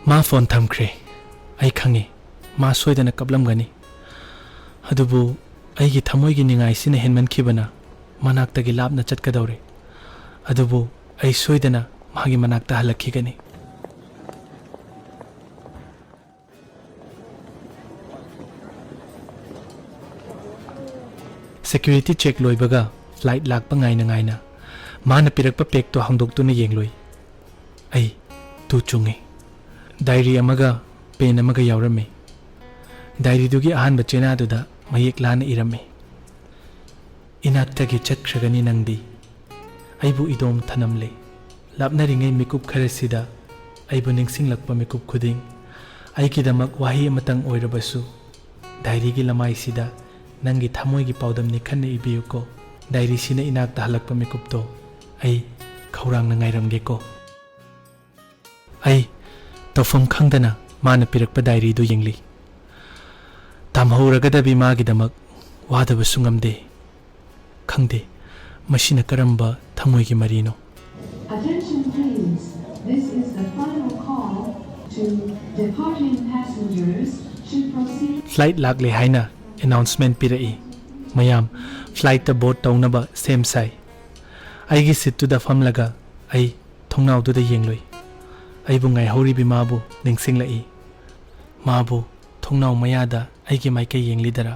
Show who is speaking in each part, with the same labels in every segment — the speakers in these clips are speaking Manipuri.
Speaker 1: मा फोन थमख्रे आई खंगे मा सोयदना कपलमगनी अदुबु आइगी थमोइगी निंगाइसिना हेनमनखिबना मनाक्तगी लापना चटकदौरे अदुबु आई सोयदना मागी मनाक्ता हलखिगनी Security check loibaga flight lakpa ngaina mana pirakpa pek to hangdoktuna yengloi ai tu chungi diary amaga pen amaga yaurame diary dugi ahanba chena duda mayek lana irame inaktagi chakhragani nangdi aibu idom thanamle lapnaringai mikup kharasida aibu ningsinglakpa mikup khuding aikidamak wahi amatang oirabasu diary gi lamai sida Nangi thamoy gi paudam ni khanne ibiyu ko diary sina inak ta halakpa mikup to ai khaurang na ngairamge ko ai tofam khangdana mana pirakpa diary du yengli tamhoraga da bi ma gi damak wada basungamde khangde mashina karamba thamoy gi marino
Speaker 2: Attention please, this is the final call to departing passengers to proceed
Speaker 1: flight lakle haina announcement pirai mayam flight ta board tawnaba same sai aigi seat tu da famlaga ai thongnaw tu da yengloi ai bu ngai hori bi mabu ningsing lai mabu thongnaw maya da aigi mai ke yengli dara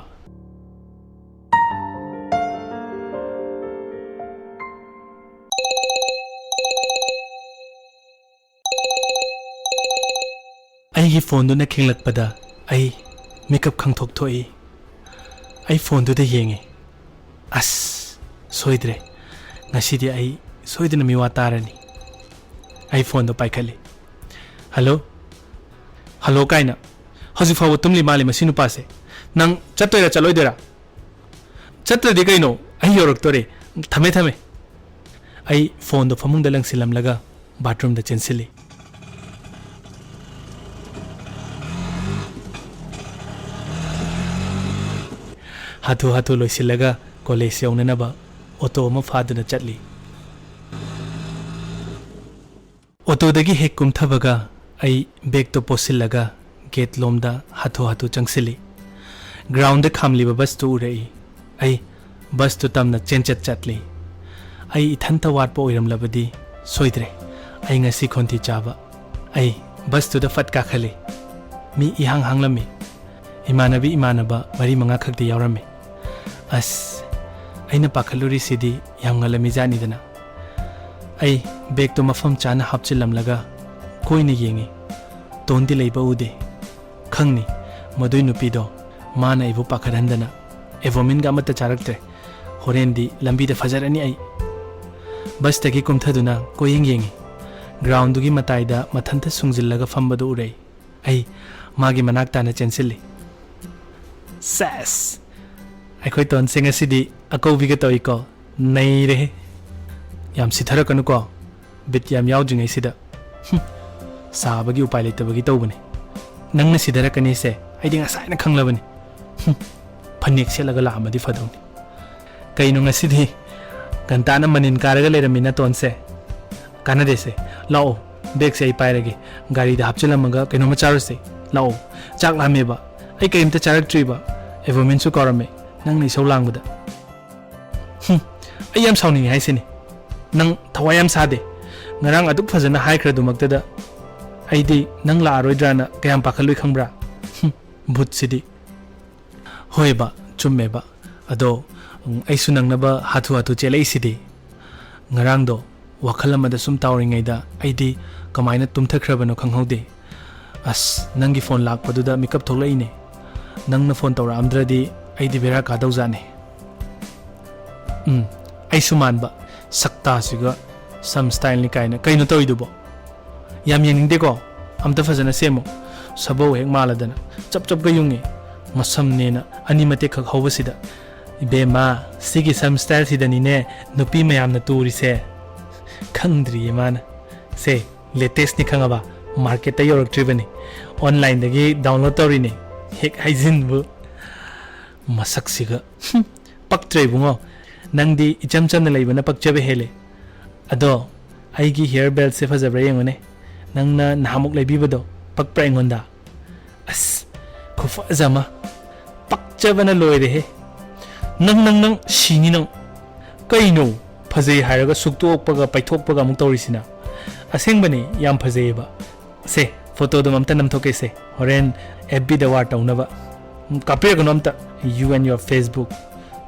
Speaker 1: aigi phone du na khinglak pada ai makeup khang thok thoi ai phone du da yenge as soidre ngasidi ai soidna miwa tarani ai phone do paikhali hello hello kaina haji faw tumli mali masinu pase nang chattoira chaloidera chatradi kaino ai yorak tore thame ai phone do famung da langsilam laga bathroom da chensili Hatu loisilaga college yawnanaba auto ma faduna chatli auto dagi hek kumthabaga ai bag to posilaga gate lomda hatu changsili ground da khamliba bus to urei ai bus to tamna chenchat chatli ai ithanta watpa oiram labadi soidre ai ngasi khonti chaba ai bus to da fatka khali mi ihang hanglami imanaba mari manga khakti yaurame as aina pakhaluri sidi yamngala mijani dana ai bag to mafam chana hapchilam laga koina yengi tondi leiba ude khangni madoi nupi do mana ibu pakharandana evomin ga mata charaktre horendi lambi da fajarani ai bus tagi kumthaduna koyeng yengi ground dugi matai da mathanta sungjillaga fambadu urei ai magi manak tana chensili sas akhoi ton singa sidi akobi ga toi ko nei re yam sithara kanu ko bit yam yaw jingai sida sabagi upai leitabagi tawbani nangna sidara kani se aidi nga saina khanglabani phanik selaga la amadi fadawni kaino ngasidi gantana manin karaga leramina ton se kanade se lao bag se ai pairage gari da hapchilamaga kaino ma charuse lao chak lameba ai kaimta charak triba evomin su korame nang ni so langbada ai yam sauni hai sini nang thawayam sade ngarang aduk phajana hai khra dumakta da ai di nang la aroidrana kayam pakhalui khangbra bhut sidi hoiba chummeba ado ai sunang na ba hatu chelai sidi ngarang do wakhalama da sum tawringai da ai di kamaina tumthakhrabano khanghode as nangi phone lakpadu da makeup tholai ne nangna phone tawra amdradi ai di bera ka daujane ai suman ba sakta siga some style ni kaina kaino toidubo yam yeningde ko amta fajana semo sabo hek maladana chap ga yungi masam nena ani mate khak hobasida ibe ma sigi some style sidani ne nupi mayam na turi se khangdri mana se latest ni khangaba market ta yorok tribani online dagi download tori ne hek haijin bu masak siga paktre bungo nangdi icham cham na leibana pakchabe hele ado aigi hair belt se fajabra yengone nangna nahamuk leibi bado ꯄꯛꯄ꯭ꯔꯥ ꯑꯩꯉꯣꯟꯗ ꯑꯁ ꯈꯨꯐꯖ ꯑꯃ ꯄꯛꯆꯕꯅ ꯂꯣꯏꯔꯦꯍꯦ ꯅꯪ ꯁꯤꯅꯤ ꯅꯪ ꯀꯩꯅꯣ ꯐꯖꯩ ꯍꯥꯏꯔꯒ ꯁꯨꯛꯇꯣꯛꯄꯒ ꯄꯩꯊꯣꯛꯄꯒ ꯑꯃꯨꯛ ꯇꯧꯔꯤꯁꯤꯅ ꯑꯁꯦꯡꯕꯅꯤ ꯌꯥꯝ ꯐꯖꯩꯌꯦꯕ ꯁꯦ ꯐꯣꯇꯣꯗꯨꯝ ꯑꯝꯇ ꯅꯝꯊꯣꯛꯀꯦꯁꯦ ꯍꯣꯔꯦꯟ FBꯗ ꯋꯥꯔ ꯇꯧꯅꯕ ꯀꯥꯞꯄꯤꯔꯒꯅꯣ ꯑꯝꯇ you and your Facebook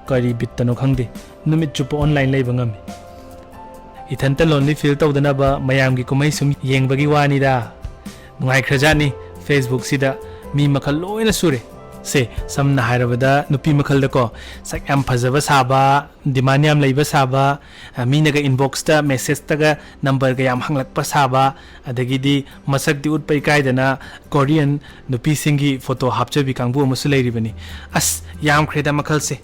Speaker 1: ꯀꯔꯤ ꯕꯤꯠꯇꯅꯣ ꯈꯪꯗꯦ ꯅꯨꯃꯤꯠ ꯆꯨꯞꯄ ꯑꯣꯟꯂꯥꯏꯟ ꯂꯩꯕ ꯉꯝꯃꯤ ꯏꯊꯟꯇ ꯂꯣꯟꯂꯤ ꯐꯤꯜ ꯇꯧꯗꯅꯕ ꯃꯌꯥꯝꯒꯤ ꯀꯨꯝꯍꯩ ꯁꯨꯝ ꯌꯦꯡꯕꯒꯤ ꯋꯥꯅꯤꯗ ꯅꯨꯡꯉꯥꯏꯈ꯭ꯔꯖꯥꯠꯅꯤ ꯐꯦꯁꯕꯨꯛꯁꯤꯗ ꯃꯤ ꯃꯈꯜ ꯂꯣꯏꯅ ꯁꯨꯔꯦ ꯁꯦ ꯁꯝꯅ ꯍꯥꯏꯔꯕꯗ ꯅꯨꯄꯤ ꯃꯈꯜꯗꯀꯣ ꯁꯛ ꯌꯥꯝ ꯐꯖꯕ ꯁꯥꯕ ꯗꯤꯃꯥꯟ ꯌꯥꯝ ꯂꯩꯕ ꯁꯥꯕ ꯃꯤꯅꯒ ꯏꯟꯕꯣꯛꯁꯇ ꯃꯦꯁꯦꯖꯇꯒ ꯅꯝꯕꯔꯒ ꯌꯥꯝ ꯍꯪꯂꯛꯄ ꯁꯥꯕ ꯑꯗꯒꯤꯗꯤ ꯃꯁꯛꯇꯤ ꯎꯠꯄ ꯏꯀꯥꯏꯗꯅ ꯀꯣꯔꯤꯌꯟ ꯅꯨꯄꯤꯁꯤꯡꯒꯤ ꯐꯣꯇꯣ ꯍꯥꯞꯆꯕꯤ ꯀꯥꯡꯕꯨ ꯑꯃꯁꯨ ꯂꯩꯔꯤꯕꯅꯤ ꯑꯁ ꯌꯥꯝꯈ꯭ꯔꯦꯗ ꯃꯈꯜꯁꯦ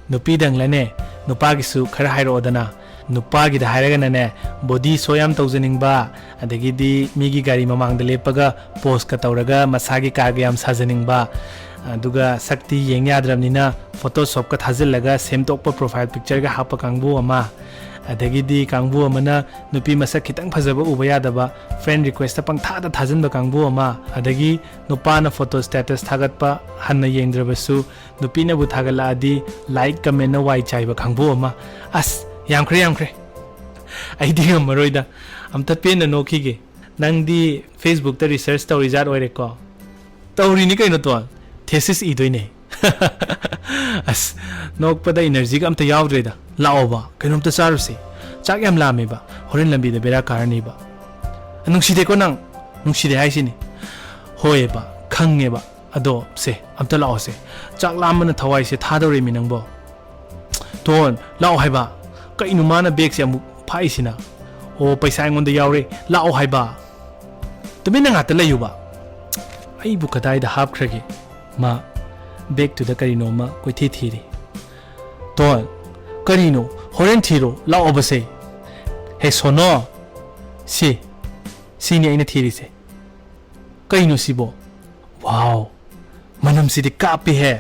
Speaker 1: ꯅꯨꯄꯤꯗꯪꯂꯅꯦ ꯅꯨꯄꯥꯒꯤꯁꯨ ꯈꯔ ꯍꯥꯏꯔꯛꯑꯣꯗꯅ नुपागिदा हायरगनने बॉडी सो याम तौजनिंगबा अदगिदी मीगी गाड़ी ममांगदा लेपगा पोस्ट का तौरगा मसागी कारगा याम साजनिंगबा अदुगा सक्ति येंग याद्रमनिना फोटोशॉप का थाजिलगा सेमतोकपा प्रोफाइल पिक्चर गा हापा कांगबु अमा अदगिदी कांगबु अमना नुपी मसक खितंग फजबा उबा यादबा फ्रेंड रिक्वेस्ट पंगथादा थाजिनबा कांगबु अमा अदगी नुपाना फोटो स्टेटस थागतपा हन्ना येंद्रबसु नुपीनाबु थागलादी लाइक कमेंट ना वाई चाइबा कांगबु अमा अस यामख्रे आइदी मरोइदा अमता पेन नोखीगे नंगदी फेसबुक ता रिसर्च तौरी जात ओइरेको तौरीनी कैनो तो थेसिस इदोइने अस नोकपदा एनर्जी का अमता यावद्रेदा लाओबा कैनोमता चारुसे चाक याम लामेबा होरेन लंबीदा बेरा कारनीबा नुंगसिदेको नंग नुंगसिदे हाइसिनी होएबा खंगेबा अदो से अमता लाओसे चाक लामना थवाइसे थादोरेमि नंगबो तोन लाओ हाइबा कईनु माना बेग से अमुक फाइसिना ओ पैसा ऐंगोंदा यावरे लाओ हाइबा तुमिना ngata layuba ai bu kadai da hap khrage ma bag to da karino ma koi thi thiri ton karino horen thiro lao base he sono si ni aina thiri se kaino sibo wow manam si de kapi he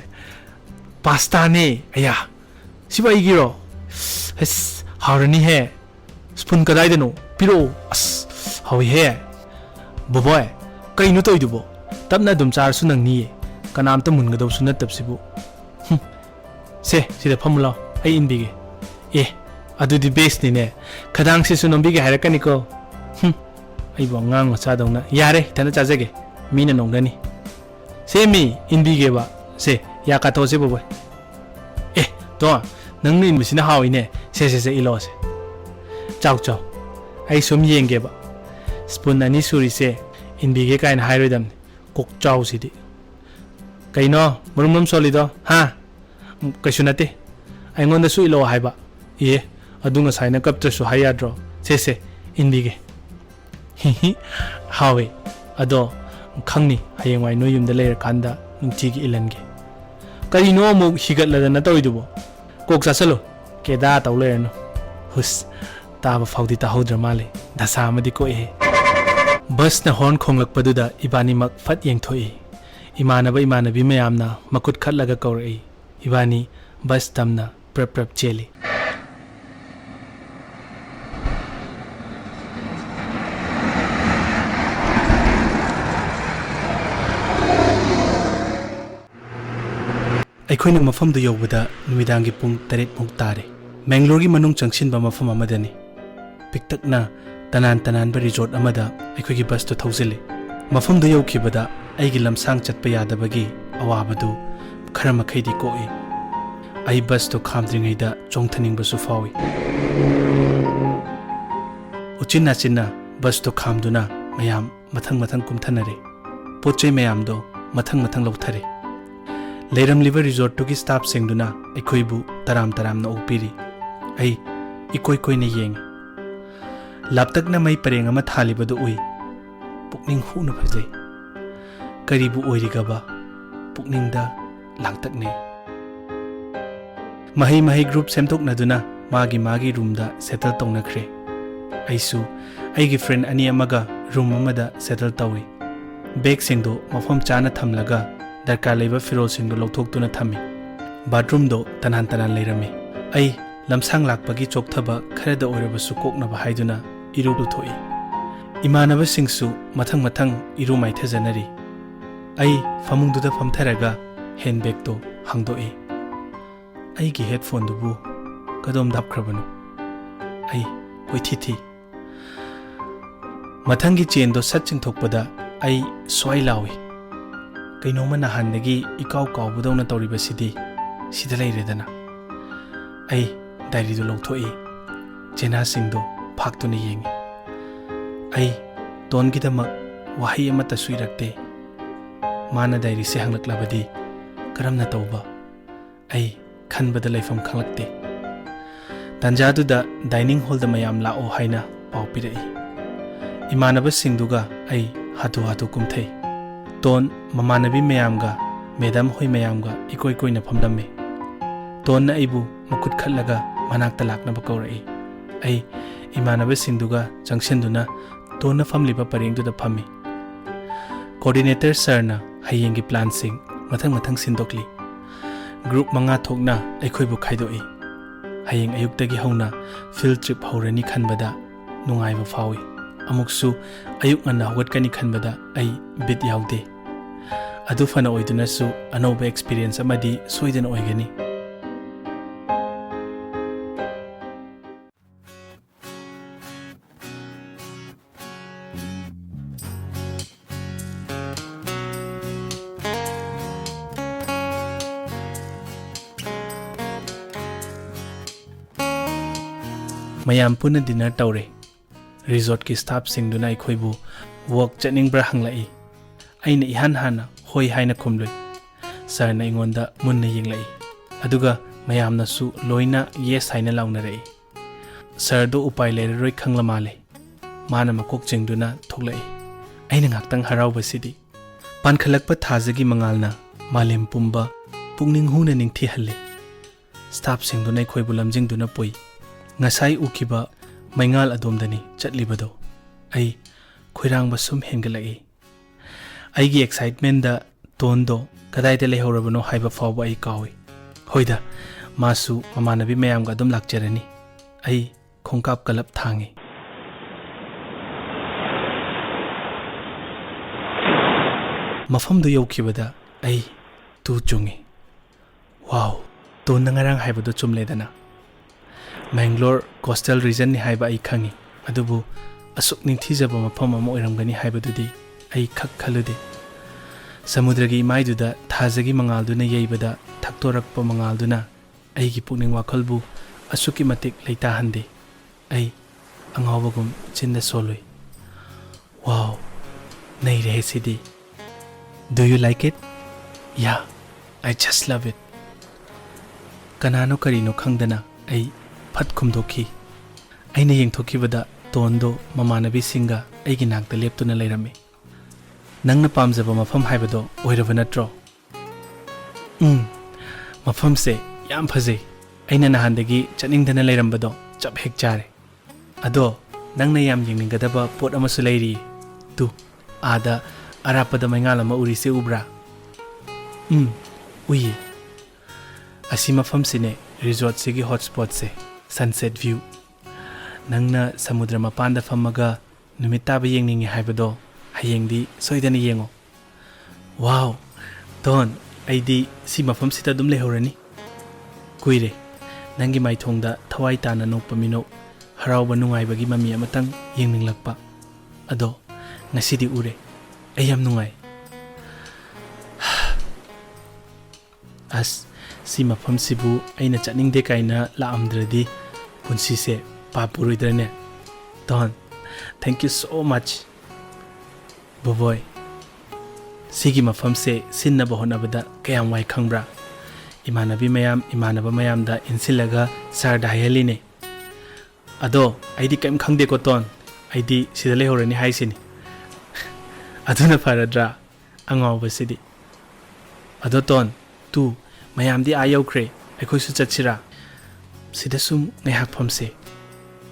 Speaker 1: pasta ne aya siba igiro hes harani he spoon kadai deno piro as hawi he boboy kaino toy dubo tabna dum char su nang ni kanam ta mun ga dau su na tab sibu se sida phamula ai in bige adu di base ni ne khadang se su nom bige harakani ko ai bo ngang cha dawna yare thana cha jage mi na nong dani se mi in bige ba se ya ka to se boboy to nang ni misina hawi ne se ilo se chau ai sum yenge ba spoon ani suri se in bige kain hairodam kok chau sidi kaino murumum solido ha kaishunate aingonda su ilo haiba adunga saina kaptra su hayadro se in bige hawe ado khangni hayengwai no yumda leir kanda nungtigi ilange karino mu higatla na toidubo kok sasalo keda tawlerno hus taba faudi ta hodra male dasa amadi ko bus na horn khonglakpaduda ibani mak fat yengthoi imanabi mayamna makut khatlaga kawrai ibani bus tamna prep cheli ꯑꯩꯈꯣꯏꯅ ꯃꯐꯝꯗ ꯌꯧꯕꯗ ꯅꯨꯃꯤꯗꯥꯡꯒꯤ ꯄꯨꯡ 8 ꯃꯨꯛ ꯇꯥꯔꯦ ꯃꯦꯡꯒ꯭ꯂꯣꯔꯒꯤ ꯃꯅꯨꯡ ꯆꯪꯁꯤꯟꯕ ꯃꯐꯝ ꯑꯃꯗꯅꯤ ꯄꯤꯛꯇꯛꯅ ꯇꯅꯥꯟꯕ ꯔꯤꯖꯣꯔꯠ ꯑꯃꯗ ꯑꯩꯈꯣꯏꯒꯤ ꯕꯁꯇꯨ ꯊꯧꯖꯤꯜꯂꯤ ꯃꯐꯝꯗ ꯌꯧꯈꯤꯕꯗ ꯑꯩꯒꯤ ꯂꯝꯁꯥꯡ ꯆꯠꯄ ꯌꯥꯗꯕꯒꯤ ꯑꯋꯥꯕꯗꯨ ꯈꯔ ꯃꯈꯩꯗꯤ ꯀꯣꯛꯏ ꯑꯩ ꯕꯁꯇꯨ ꯈꯥꯝꯗ꯭ꯔꯤꯉꯩꯗ ꯆꯣꯡꯊꯅꯤꯡꯕꯁꯨ ꯐꯥꯎꯏ ꯎꯆꯤꯟꯅꯥꯆꯤꯟꯅ ꯕꯁꯇꯨ ꯈꯥꯝꯗꯨꯅ ꯃꯌꯥꯝ ꯃꯊꯪ ꯀꯨꯝꯊꯅꯔꯦ ꯄꯣꯠꯆꯩ ꯃꯌꯥꯝꯗꯣ ꯃꯊꯪ ꯂꯧꯊꯔꯦ लेरमलिबा रिजोर्ट टुकी स्टाफ सिंगदुना अखोइबु तराम ओपीरी आई इकोइने येंगे लापतकना मई परेंग अमा थालिबदु उई पुकनिंग हुनु फजै करीबु ओइरिगबा पुकनिंगदा लांगतकने मही ग्रुप सेमथोकनदुना मागी रूमदा सेटल तौनख्रे आइसु आइगी फ्रेंड अनि अमगा रूम अमदा सेटल तौई बैग सिंगदो मफम चाना थमलगा दरकार लेबा फिरोल सिंगदो लौथोक्तुना थम्मी बाथरूम दो तनान लेरमे आई लमसांग लाकपगी चोकथबा खरदा ओइरबसु कोकनबा हाइदुना इरुदु थोई Imanabasingsu mathang mathang iru maithazanari. Ai famungduda famtharaga handbag to hangdoe. Ai gi headphone dubu kadom dapkrabanu. Ai hoithi. Mathangi chain do satching thokpada ai swai lawi. Kainoma nahandagi ikaw kawbudawna tawribasidi sida leiredana. Ai diary do lawthoi. Chena singdo phaktuna yengi. Ai ton gidamak wahi amata suirakte. Mana diary se hanglaklabadi karamna tawba. Ai khanbada laifam khanglakte. Tanjaduda dining hall da mayam lao haina pau pirai. Imanabasingduga ai hatu kumthai. Ton mamanabi mayamga madam hoi mayamga ikoina phamdamme. Ton na aibu makut khallaga manakta laknaba kawrai. Ai imanabasingduga jangshenduna ton na famliba parengduda phammi. Coordinator sir na hayengi plan sing mathang sindokli. Group manga thokna aikhoibu khaidoi. Hayeng ayuktagi hauna field trip haurani khanbada nungaiba fawi. Amuksu ayuk ngana hawgatkani khanbada ai bit yaude. Adu fana oidunasu anoba experience amadi soidana oigani. Mayam puna dinner tawre. Resort ki staff singduna aikhoibu work chaningbra hanglai. Aina ihan hana hoi haina khumloi. Sir na ingonda munna yinglai. Aduga mayamna su loina yes haina launarei. Sir do upai leroi khangla male. Mana makok chingduna thoklai. Aina ngaktang haraubasidi. Pankhalakpa thajagi mangalna malem pumba pungning huna ningthi halle. Staff singduna aikhoibu lamjingduna poi. Ngasai ukiba maingal adomdani chatlibado. Ai khoirangba sum hengalai. Aigi excitement da tondo kadaida lehorabano haiba fawba ai kawi. Hoida masu mamanabi mayamga adum lakjarani. Ai khongkap kalap thangi. Mafamdu yokibada ai tu chungi. Wow, ton nangarang haibado chumledana. Mangalore coastal region ni haiba ai khangi. Adubu asuk ningthijaba mafam ama oiramgani haibadudi ai khak khalude. Samudragi maiduda thajagi mangalduna yeibada thaktorakpa mangalduna aigi pukning wakhalbu asuki matik leita hande. Ai angawagum chinda soloi. Wow, nahi rehe sidi. Do you like it? Yeah, I just love it. Kanano karino khangdana ai phat khumdokhi. Aina yengthokibada tondo mamanabi singa aigi nakta leptuna leirame. Nangna pamjaba mafam haibado oiraba natro. Mafam se yam phajai. Aina nahandagi chatningdana leirambado chap hek chare. Ado nangna yam yengningadaba pot amasu leiri. Tu ada arapada maingala ma uri se ubra. Uyi. Asi mafam sine resort sigi hotspot se sunset view. Nangna samudra mapanda famaga numitaba yengningi haibado hayengdi soidana yengo. Wow, Don, aidi si mafam sita dum lehorani. Kuire, nangi maithongda thawai tana nokpa mino harauba nungaibagi mami amatang yengninglakpa. Ado ngasidi ure ayam nungai. As si mafam sibu aina chatningde kaina laamdradi punsi se papuruidrane. Don, thank you so much. Boboy, sigi mafam se sinna bahonabada kayam wai khangbra. Imanabi mayam imanaba mayam da insilaga sarda hayaline. Ado aidi kaim khangde ko ton aidi sidale horani haisini. Aduna faradra angaw basidi. Ado ton tu mayam di ayaw kre aikoi su chatsira. Sidasum ngahak famse.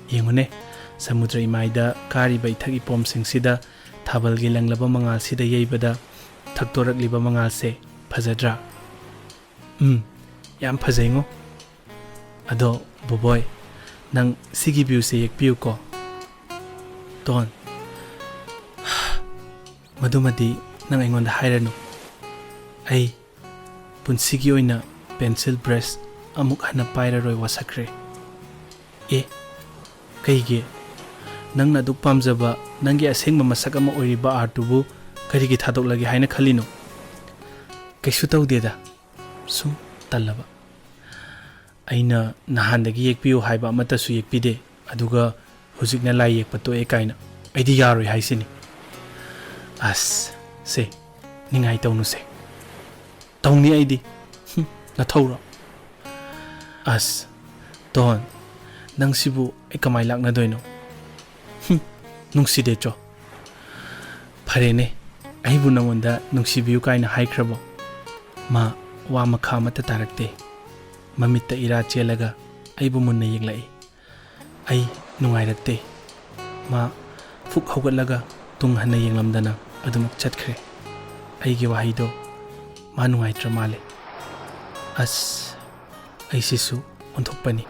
Speaker 1: Yengune samudra imaida kari bai thagi pom sing sida thabalgi langlaba mangal sida yeibada thaktoraklibba mangal se phajadra. Yam phajaingo. Ado boboy nang sigi view se yekpiu ko. Ton ꯃꯗꯨꯃꯗꯤ ꯅꯪ ꯑꯩꯉꯣꯟꯗ ꯍꯥꯏꯔꯅꯨ ꯑꯩ ꯄꯨꯟꯁꯤꯒꯤ ꯑꯣꯏꯅ ꯄꯦꯟꯁꯤꯜ ꯕ꯭ꯔꯁ ꯑꯃꯨꯛ ꯍꯟꯅ ꯄꯥꯏꯔꯔꯣꯏ ꯋꯥꯁꯛꯈ꯭ꯔꯦ ꯑꯦ ꯀꯩꯒꯤ ꯅꯪꯅ ꯑꯗꯨꯛ ꯄꯥꯝꯖꯕ ꯅꯪꯒꯤ ꯑꯁꯦꯡꯕ ꯃꯁꯛ ꯑꯃ ꯑꯣꯏꯔꯤꯕ ꯑꯥꯔꯠꯇꯨꯕꯨ ꯀꯔꯤꯒꯤ ꯊꯥꯗꯣꯛꯂꯒꯦ ꯍꯥꯏꯅ ꯈꯜꯂꯤꯅꯣ ꯀꯩꯁꯨ ꯇꯧꯗꯦꯗ ꯁꯨꯝ ꯇꯜꯂꯕ ꯑꯩꯅ ꯅꯍꯥꯟꯗꯒꯤ ꯌꯦꯛꯄꯤꯌꯨ ꯍꯥꯏꯕ ꯑꯃꯠꯇꯁꯨ ꯌꯦꯛꯄꯤꯗꯦ ꯑꯗꯨꯒ ꯍꯧꯖꯤꯛꯅ ꯂꯥꯏ ꯌꯦꯛꯄ ꯇꯣꯛꯑꯦ ꯀꯥꯏꯅ ꯑꯩꯗꯤ ꯌꯥꯔꯣꯏ ꯍꯥꯏꯁꯤꯅꯤ ꯑꯁ ꯁꯦ ꯅꯤꯡꯉꯥꯏ ꯇꯧꯅꯨꯁꯦ ꯇꯧꯅꯤ ꯑꯩꯗꯤ ꯅꯊꯧꯔꯣ ꯑꯁ ꯇꯣꯟ ꯅꯪ ꯁꯤꯕꯨ ꯑꯩ ꯀꯃꯥꯏ ꯂꯥꯛꯅꯗꯣꯏꯅꯣ ꯅꯨꯡꯁꯤꯗꯦ ꯆꯣ ꯐꯔꯦꯅꯦ ꯑꯩꯕꯨ ꯅꯪꯉꯣꯟꯗ ꯅꯨꯡꯁꯤꯕꯤꯌꯨ ꯀꯥꯏꯅ ꯍꯥꯏꯈ꯭ꯔꯕꯣ ꯃꯥ ꯋꯥ ꯃꯈꯥ ꯑꯃꯠꯇ ꯇꯥꯔꯛꯇꯦ ꯃꯃꯤꯠꯇ ꯏꯔꯥ ꯆꯦꯜꯂꯒ ꯑꯩꯕꯨ ꯃꯨꯟꯅ ꯌꯦꯡꯂꯛꯏ ꯑꯩ ꯅꯨꯡꯉꯥꯏꯔꯛꯇꯦ ꯃꯥ ꯐꯨꯛ ꯍꯧꯒꯠꯂꯒ ꯇꯨꯡ ꯍꯟꯅ ꯌꯦꯡꯂꯝꯗꯅ ꯑꯗꯨꯃꯛ ꯆꯠꯈ꯭ꯔꯦ ꯑꯩꯒꯤ ꯋꯥꯍꯩꯗꯣ ꯃꯥ ꯅꯨꯡꯉꯥꯏꯇ꯭ꯔ ꯃꯥꯜꯂꯦ ꯑꯁ ꯑꯩꯁꯤꯁꯨ ꯑꯣꯟꯊꯣꯛꯄꯅꯤ